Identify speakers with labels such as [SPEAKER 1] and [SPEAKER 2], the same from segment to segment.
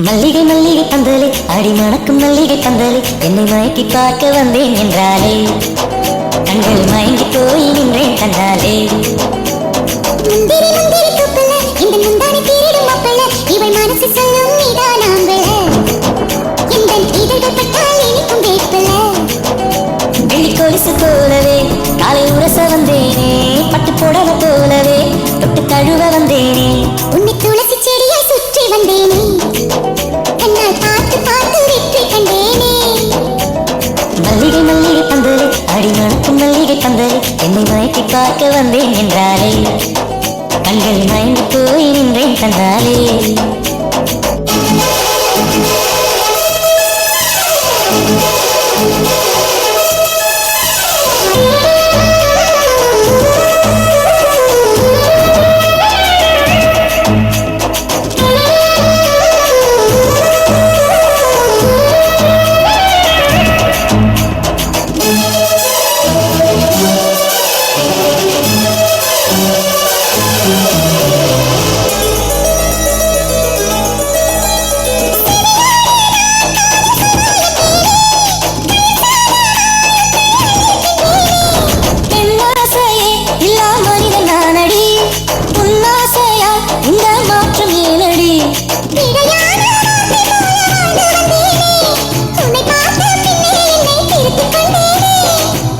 [SPEAKER 1] மல்லிகை மல்லிகை பந்தலே அடி மணக்கும் மல்லிகை பந்தலே என்னை மயக்கி பார்க்க வந்தேன் என்றாலே கண்கள் மயங்கி போய் நின்றேன் கண்டாலே
[SPEAKER 2] முந்திரி முந்திரி கூப்பல இந்த முந்தானை தீரிடும் மாப்பல இவள் மனசு சொல்லும் நீதான் ஆம்பள இந்த இதழ்கள் பட்டால் இனிக்கும் வேப்பல
[SPEAKER 1] வெள்ளி கொலுசு போலவே காலை உரச வந்தேனே பட்டு புடவ போலவே தொட்டு தழுவ வந்தேனே
[SPEAKER 2] உன்னை துளசி செடியை சுற்றி வந்தேனே கண்ணால் பார்த்து பார்த்து வெற்றி கண்டேனே
[SPEAKER 1] மல்லிகை மல்லிகை பந்தலே அடி மணக்கும் மல்லிகை பந்தலே என்னை மயக்கி பார்க்க வந்தேன் என்றாலே கண்கள் மயங்கி போய் நின்றேன் கண்டாலே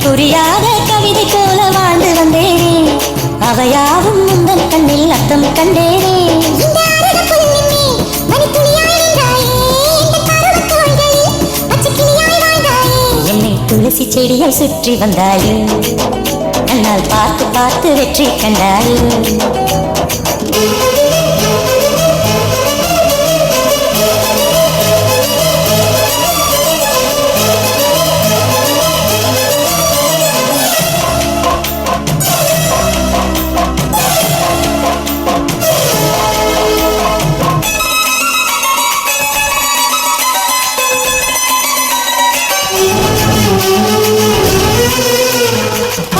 [SPEAKER 1] புரியாத கவிதை போல வாழ்ந்து வந்தேனே அவையாவும் முந்தன் கண்ணில் அர்த்தம் கண்டேனே என்னை துளசி செடியை சுற்றி வந்தாயே கண்ணால் பார்த்து பார்த்து வெற்றி கண்டாயே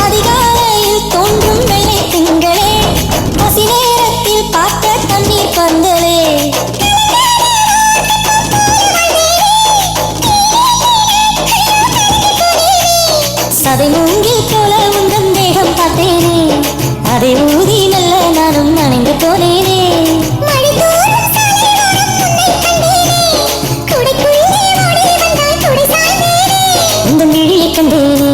[SPEAKER 1] அதிகாலையில் தோன்றும் வெள்ளை திங்களே பசி நேரத்தில் பார்த்த தண்ணீர் பந்தலே சதை மூங்கில் போல உந்தன் தேகம் பார்த்தேனே அதை ஊதி நல்ல நானும் நனைந்து போனேனே உந்தன் விழியை கண்டேனே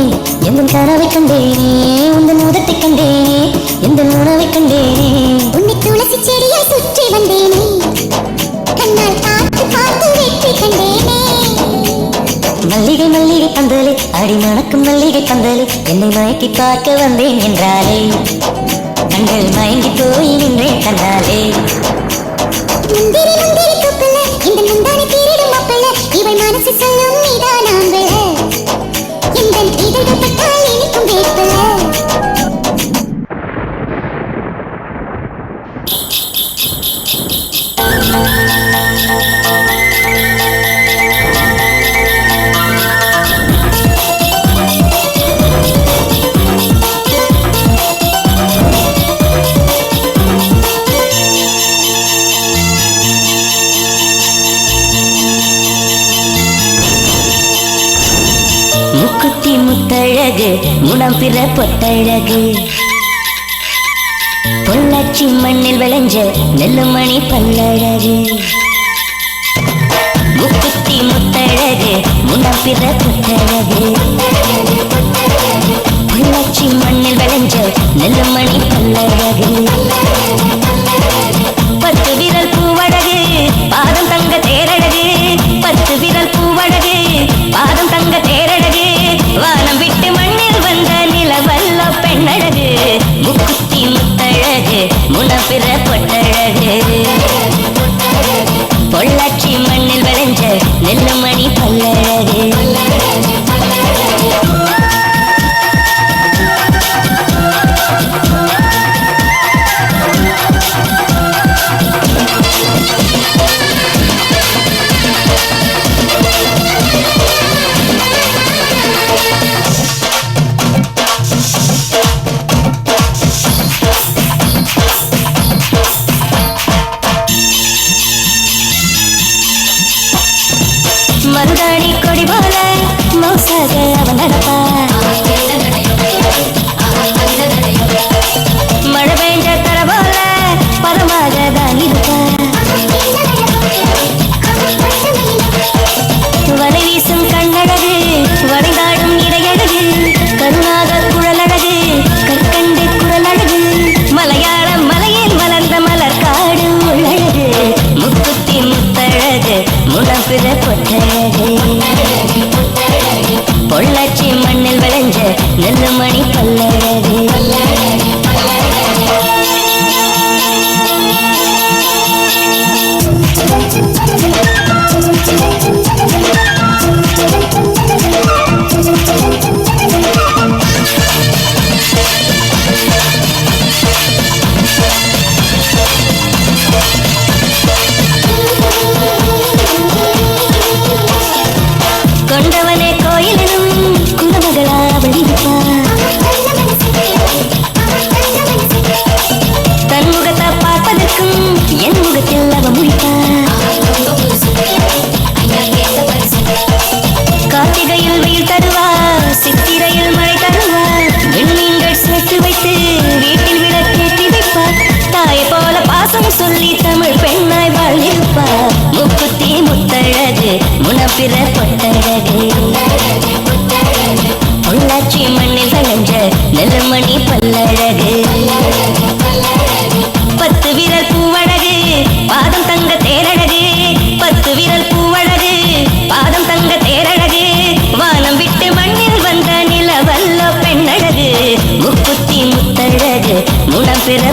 [SPEAKER 1] எந்தன் கனவை கண்டேனே உந்தன் உதட்டை கண்டேனே எந்தன் உணவை கண்டேனே
[SPEAKER 2] உன்னை துளசி செடியை சுற்றி வந்தேனே கண்ணால் பார்த்து பார்த்து வெற்றி கண்டேனே
[SPEAKER 1] மல்லிகை மல்லிகை பந்தலே அடி மணக்கும் மல்லிகை பந்தலே என்னை மயக்கி பார்க்க வந்தேன் என்றாலே கண்கள் மயங்கி போய் நின்றேன் கண்டாலே
[SPEAKER 2] முந்திரி முந்திரி கூப்பல இந்த முந்தானை தீரிடும் மாப்பல இவள் மனசு சொல்லும் நீதான் ஆம்பள இந்த இதழ்கள் பட்டால் இனிக்கும் வேப்பல
[SPEAKER 1] முக்குத்தி முத்தழகு முடம் பிற பொட்டழகு பொள்ளாச்சி மண்ணில் விளைஞ்ச நெல்லுமணி பல்லழகு முக்குத்தி முத்தழகு முடம் பிற பொட்டழகு பொள்ளாச்சி மண்ணில் விளைஞ்ச நெல்லுமணி பல்லழகு பத்து விரல் பூவழகு பாதம் தங்க தேரழகு பத்து விரல் பூவழகு பாதம் தங்க தேரழகு வானம் விட்டு மண்ணில் வந்த நிலவல்ல பெண்ணழகு முக்குத்தி முத்தழகு முனப்பிற பொட்டழகு முகத்தில் அவ முடிப்பா கார்த்திகையில் வெயில் தருவா சித்திரையில் மழை தருவா விண்மீன்கள் சேர்த்து வைத்து வீட்டில் விளக்கேற்றி வைப்பார் தாயை போல பாசம் சொல்லி தமிழ் பெண்ணாய் வாழ்ந்திருப்பார் முக்குத்தி முத்தழகு முனப்பிற பொட்டழகு பொள்ளாச்சி மண்ணில் விளைஞ்ச நெல்லுமணி பல்லழகு 10 விரல் பூவழகு பாதம் தங்க தேரழகு 10 விரல் பூவழகு பாதம் தங்க தேரழகு வானம் விட்டு மண்ணில் வந்த நிலவல்ல பெண்ணழகு முக்குத்தி முத்தழகு முனப்பிற